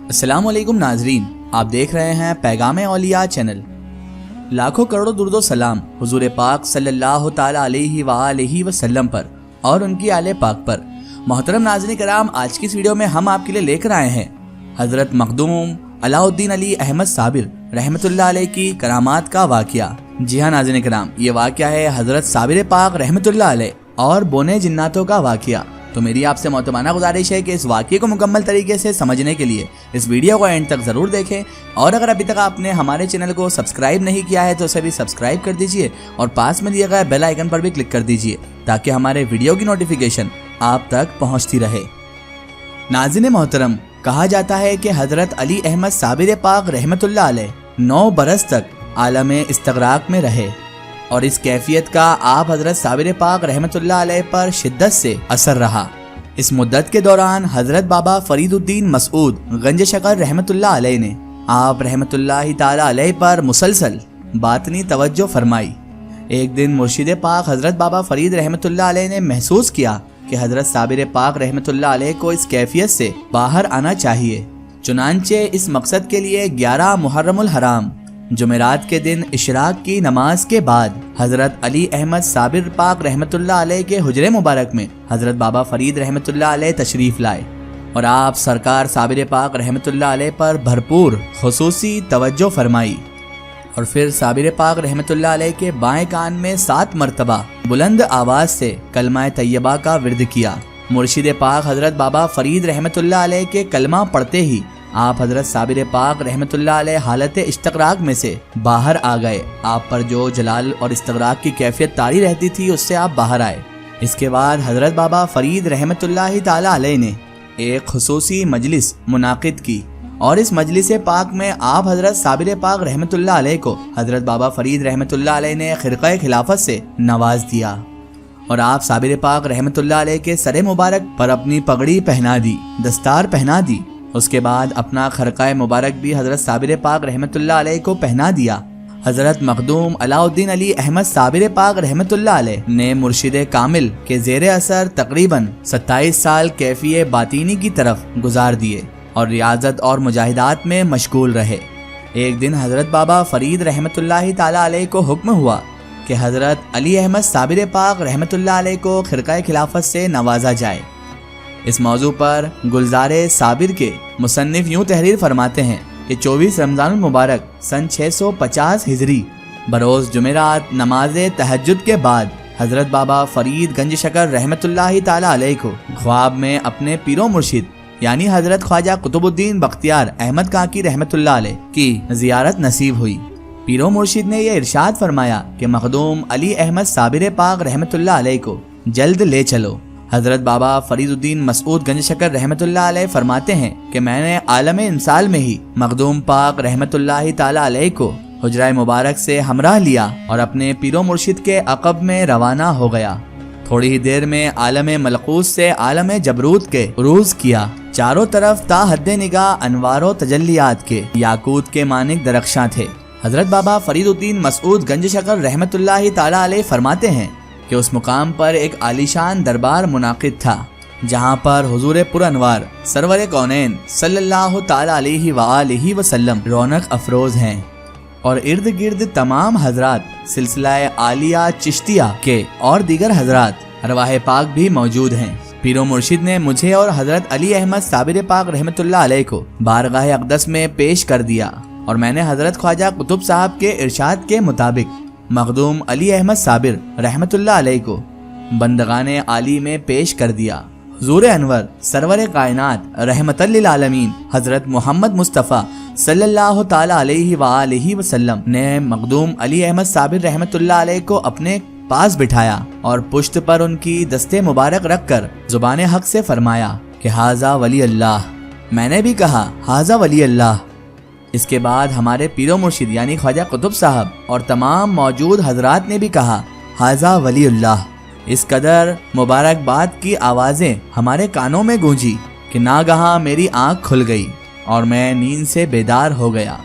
अस्सलाम वालेकुम नाजरीन, आप देख रहे हैं पैगाम औलिया चैनल। लाखों करोड़ों दुरूद व सलाम हुजूर पाक सल्लल्लाहु ताला अलैहि वसल्लम पर और उनकी आले पाक पर। मोहतरम नाज़रीन कराम, आज की इस वीडियो में हम आपके लिए लेकर आए हैं हज़रत मखदूम अलाउद्दीन अली अहमद साबिर रहमतुल्लाह अलैह की करामात का वाक़या। जी हाँ नाज़रीन कराम, ये वाक़या है हज़रत साबिर पाक रहमतुल्लाह अलैह और बोने जिन्नातों का वाक़या। तो मेरी आपसे मोहतबाना गुजारिश है कि इस वाक़ये को मुकम्मल तरीके से समझने के लिए इस वीडियो को एंड तक ज़रूर देखें, और अगर अभी तक आपने हमारे चैनल को सब्सक्राइब नहीं किया है तो उसे भी सब्सक्राइब कर दीजिए और पास में दिए गए बेल आइकन पर भी क्लिक कर दीजिए ताकि हमारे वीडियो की नोटिफिकेशन आप तक पहुँचती रहे। नाज़रीन मोहतरम, कहा जाता है कि हज़रत अली अहमद साबिर पाक रहमतुल्लाह अलैह 9 बरस तक आलम इस्तग़राक़ में रहे और इस कैफियत का आप हज़रत साबिर पाक रहमतुल्लाह अलैह पर शिद्दत से असर रहा। इस मुद्दत के दौरान हज़रत बाबा फरीदुद्दीन मसऊद गंज शकर रहमतुल्लाह अलैह ने आप रहमतुल्लाह ताला अलैह पर मुसलसल बातनी तवज्जो फरमाई। एक दिन मुर्शिद पाक हज़रत बाबा फरीद रहमतुल्लाह अलैह ने महसूस किया कि हज़रत साबिर पाक रहमतुल्लाह अलैह को इस कैफियत से बाहर आना चाहिए। चुनांचे इस मकसद के लिए 11 मुहर्रमुल हराम जुमेरात के दिन इशराक की नमाज के बाद हज़रत अली अहमद साबिर पाक रहमतुल्लाह अलैह के हुजरे मुबारक में हज़रत बाबा फरीद रहमतुल्लाह अलैह तशरीफ़ लाए और आप सरकार साबिर पाक रहमतुल्लाह अलैह पर भरपूर खुसूसी तवज्जो फरमाई। और फिर साबिर पाक रहमतुल्लाह अलैह के बाएं कान में 7 मरतबा बुलंद आवाज़ से कलमा तैयबा का विर्द किया। मुर्शिद पाक हज़रत बाबा फरीद रहमतुल्लाह अलैह के कलमा पढ़ते ही आप हज़रत साबिर पाक रहमतुल्लाह अलैह हालत इस्तग़राक़ में से बाहर आ गए। आप पर जो जलाल और इस्तग़राक़ की कैफियत तारी रहती थी उससे आप बाहर आए। इसके बाद हज़रत बाबा फरीद रहमतुल्लाह ताला अलैह ने एक खुसूसी मजलिस मुनाकिद की और इस मजलिस पाक में आप हज़रत साबिर पाक रहमतुल्लाह अलैह को हज़रत बाबा फरीद रहमतुल्लाह अलैह ने खिरक़े खिलाफत से नवाज दिया और आप साबिर पाक रहमतुल्लाह अलैह के सरे मुबारक पर अपनी पगड़ी पहना दी, दस्तार पहना दी। उसके बाद अपना खरक़ा मुबारक भी हज़रत साबिर पाक रहमतुल्लाह अलैह को पहना दिया। हज़रत मखदूम अलाउद्दीन अली अहमद साबिर पाक रहमतुल्लाह अलैह ने मुर्शिद कामिल के ज़ेरे असर तकरीबन 27 साल कैफिये बातीनी की तरफ गुजार दिए और रियाजत और मुजाहिदात में मशगूल रहे। एक दिन हज़रत बाबा फरीद रहमतुल्लाह ताला अलैह को हुक्म हुआ कि हज़रत अली अहमद साबिर पाक रहमतुल्लाह अलैह को खिरक़े खिलाफत से नवाजा जाए। इस मौजू पर गुलज़ारे साबिर के मुसन्निफ यूँ तहरीर फरमाते हैं कि 24 रमज़ानुल मुबारक सन 650 हिजरी बरोज़ जुमेरात नमाज तहज्जुद के बाद हज़रत बाबा फरीद गंज शकर रहमतुल्लाह ताला अलैह को ख्वाब में अपने पीरो मुर्शिद यानी हज़रत ख्वाजा कुतुबुद्दीन बख्तियार अहमद काकी रहमतुल्लाह अलैह की ज़ियारत नसीब हुई। पीरो मुर्शिद ने यह इरशाद फरमाया कि मखदूम अली अहमद साबिर पाक रहमतुल्लाह अलैह को जल्द ले चलो। हज़रत बाबा फरीदुद्दीन मसऊद गंज शकर रहमतुल्लाह अलैह फरमाते हैं कि मैंने आलम इंसाल में ही मखदूम पाक रहमतुल्लाह ताला अलैह को हुजरा मुबारक से हमराह लिया और अपने पीरो मुर्शिद के अक़ब में रवाना हो गया। थोड़ी ही देर में आलम मलकूस से आलम जबरूत के उरूज़ किया। चारों तरफ ता हद्दे निगाह अनवारो तजल्लियात के याकूत के मानिक दरख्शां थे। हज़रत बाबा फरीदुद्दीन मसऊद गंज शकर रहमतुल्लाह ताला अलैह फरमाते हैं कि उस मुकाम पर एक आलीशान दरबार मुनाकिद था जहाँ पर हुजूर पुरअनवार सरवर कौनैन सल्लल्लाहु ताला अलैहि वसल्लम रौनक अफरोज हैं और इर्द गिर्द तमाम हजरात सिलसिला आलिया चिश्तिया के और दीगर हजरात अरवाह पाक भी मौजूद हैं। पीरो मुर्शिद ने मुझे और हज़रत अली अहमद साबिर पाक रहमतुल्लाह अलैह को बारगाह अक़दस में पेश कर दिया और मैंने हज़रत ख्वाजा कुतुब साहब के इरशाद के मुताबिक मखदूम अली अहमद साबिर रहमतुल्लाह अलैह को बंदगाने आली में पेश कर दिया। हुज़ूर अनवर सरवर कायनात रहमतल लिल आलमीन हज़रत मोहम्मद मुस्तफ़ा सल्लल्लाहु ताला अलैहि वसल्लम ने मखदूम अली अहमद साबिर रहमतुल्लाह अलैह को अपने पास बिठाया और पुश्त पर उनकी दस्ते मुबारक रखकर ज़ुबान हक से फरमाया कि हाज़ा वली अल्लाह। मैंने भी कहा हाज़ा वली अल्लाह। इसके बाद हमारे पीरो मुर्शिद यानी ख्वाजा कुतुब साहब और तमाम मौजूद हजरात ने भी कहा हाज़ा वली अल्लाह। इस कदर मुबारकबाद की आवाज़ें हमारे कानों में गूंजी कि नागहां मेरी आँख खुल गई और मैं नींद से बेदार हो गया।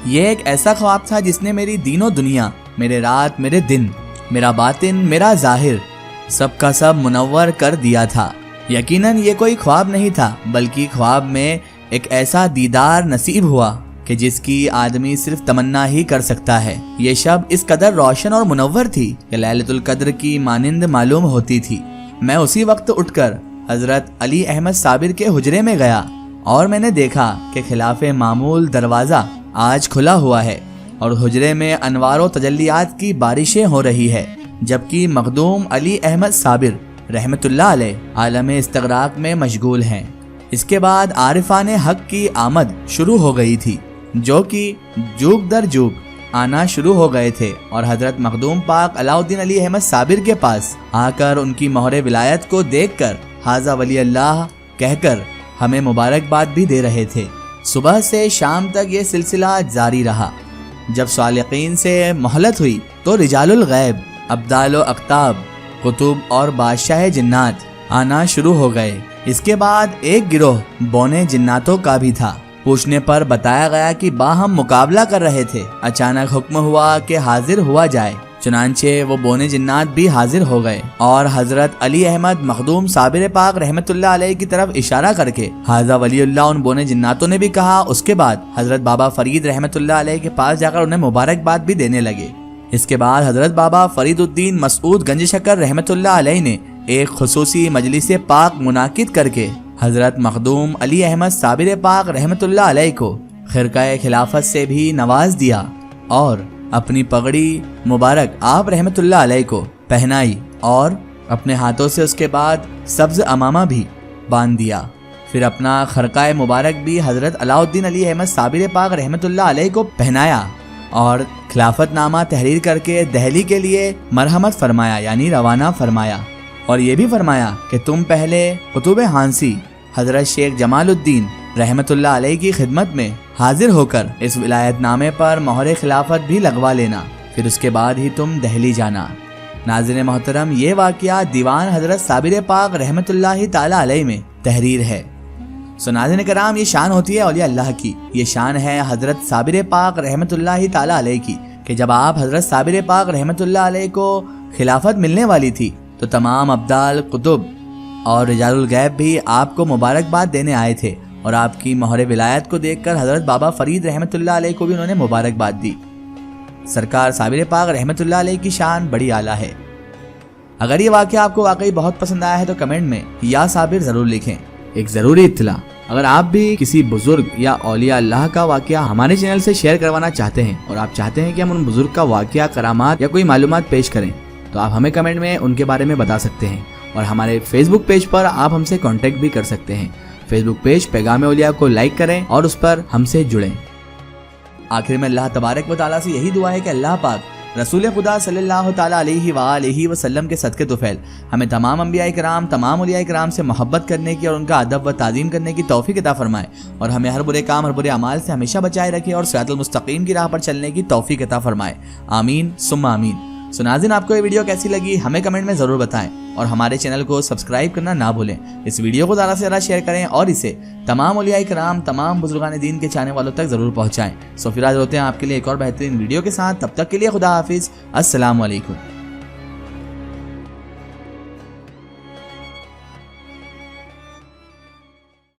ये एक ऐसा ख्वाब था जिसने मेरी दीनो दुनिया, मेरे रात मेरे दिन, मेरा बातिन मेरा ज़ाहिर सब का सब मुनव्वर कर दिया था। यकीनन ये कोई ख्वाब नहीं था बल्कि ख्वाब में ایک ایسا دیدار نصیب ہوا کہ جس کی آدمی صرف تمنا ہی کر سکتا ہے۔ یہ شب اس قدر روشن اور منور تھی کہ لیلۃ القدر کی مانند معلوم ہوتی تھی۔ میں اسی وقت اٹھ کر حضرت علی احمد صابر کے حجرے میں گیا اور میں نے دیکھا کہ خلاف معمول دروازہ آج کھلا ہوا ہے اور حجرے میں انوار و تجلیات کی بارشیں ہو رہی ہے، جبکہ مخدوم علی احمد صابر رحمت اللہ علیہ عالم استغراق میں مشغول ہیں۔ اس کے بعد عارفان حق کی آمد شروع ہو گئی تھی، جو کہ جوگ در جوگ آنا شروع ہو گئے تھے اور حضرت مخدوم پاک علاء الدین علی احمد صابر کے پاس آ کر ان کی مہر ولایت کو دیکھ کر ھذا ولی اللہ کہہ کر ہمیں مبارکباد بھی دے رہے تھے۔ صبح سے شام تک یہ سلسلہ جاری رہا۔ جب صالحین سے مہلت ہوئی تو رجال الغیب، ابدال و اقطاب، قطب اور بادشاہ جنات آنا شروع ہو گئے۔ اس کے بعد ایک گروہ بونے جناتوں کا بھی تھا۔ پوچھنے پر بتایا گیا کہ باہم مقابلہ کر رہے تھے۔ اچانک حکم ہوا کہ حاضر ہوا جائے، چنانچہ وہ بونے جنات بھی حاضر ہو گئے اور حضرت علی احمد مخدوم صابر پاک رحمت اللہ علیہ کی طرف اشارہ کر کے ھذا ولی اللہ ان بونے جناتوں نے بھی کہا۔ اس کے بعد حضرت بابا فرید رحمت اللہ علیہ کے پاس جا کر انہیں مبارکباد بھی دینے لگے۔ اس کے بعد حضرت بابا فرید الدین مسعود گنج شکر رحمت اللہ علیہ نے ایک خصوصی مجلس پاک منعقد کر کے حضرت مخدوم علی احمد صابر پاک رحمت اللہ علیہ کو خرقہ خلافت سے بھی نواز دیا اور اپنی پگڑی مبارک آپ رحمت اللہ علیہ کو پہنائی اور اپنے ہاتھوں سے اس کے بعد سبز امامہ بھی باندھ دیا۔ پھر اپنا خرقہ مبارک بھی حضرت علاء الدین علی احمد صابر پاک رحمت اللہ علیہ کو پہنایا اور خلافت نامہ تحریر کر کے دہلی کے لیے مرحمت فرمایا، یعنی روانہ فرمایا، اور یہ بھی فرمایا کہ تم پہلے قطب ہانسی حضرت شیخ جمال الدین رحمت اللہ علیہ کی خدمت میں حاضر ہو کر اس ولایت نامے پر مہر خلافت بھی لگوا لینا، پھر اس کے بعد ہی تم دہلی جانا۔ ناظرین محترم، یہ واقعہ دیوان حضرت صابر پاک رحمت اللہ تعالی علیہ میں تحریر ہے۔ ناظرین کرام، یہ شان ہوتی ہے اولیاء اللہ کی، یہ شان ہے حضرت صابر پاک رحمت اللہ تعالی علیہ کی کہ جب آپ حضرت صابر پاک رحمت اللہ علیہ کو خلافت ملنے والی تھی تو تمام ابدال، قطب اور رجال الغیب بھی آپ کو مبارکباد دینے آئے تھے اور آپ کی مہر ولایت کو دیکھ کر حضرت بابا فرید رحمت اللہ علیہ کو بھی انہوں نے مبارکباد دی۔ سرکار صابر پاک رحمت اللہ علیہ کی شان بڑی اعلیٰ ہے۔ اگر یہ واقعہ آپ کو واقعی بہت پسند آیا ہے تو کمنٹ میں یا صابر ضرور لکھیں۔ ایک ضروری اطلاع، اگر آپ بھی کسی بزرگ یا اولیاء اللہ کا واقعہ ہمارے چینل سے شیئر کروانا چاہتے ہیں اور آپ چاہتے ہیں کہ ہم ان بزرگ کا واقعہ، کرامات یا کوئی معلومات پیش کریں تو آپ ہمیں کمنٹ میں ان کے بارے میں بتا سکتے ہیں، اور ہمارے فیس بک پیج پر آپ ہم سے کانٹیکٹ بھی کر سکتے ہیں۔ فیس بک پیج پیغام اولیاء کو لائک کریں اور اس پر ہم سے جڑیں۔ آخر میں اللہ تبارک و تعالیٰ سے یہی دعا ہے کہ اللہ پاک رسول خدا صلی اللہ تعالیٰ علیہ وآلہ وسلم کے صدقے طفیل ہمیں تمام انبیاء کرام، تمام اولیاء کرام سے محبت کرنے کی اور ان کا ادب و تعظیم کرنے کی توفیق عطا فرمائے، اور ہمیں ہر برے کام، ہر برے اعمال سے ہمیشہ بچائے رکھے اور صراط المستقیم کی راہ پر چلنے کی توفیق عطا فرمائے، آمین ثم آمین۔ ناظرین، آپ کو یہ ویڈیو کیسی لگی ہمیں کمنٹ میں ضرور بتائیں اور ہمارے چینل کو سبسکرائب کرنا نہ بھولیں۔ اس ویڈیو کو زیادہ سے زیادہ شیئر کریں اور اسے تمام اولیاء کرام، تمام بزرگان دین کے چاہنے والوں تک ضرور پہنچائیں۔ پھر حاضر ہوتے ہیں آپ کے لیے ایک اور بہترین ویڈیو کے ساتھ، تب تک کے لیے خدا حافظ، السلام علیکم۔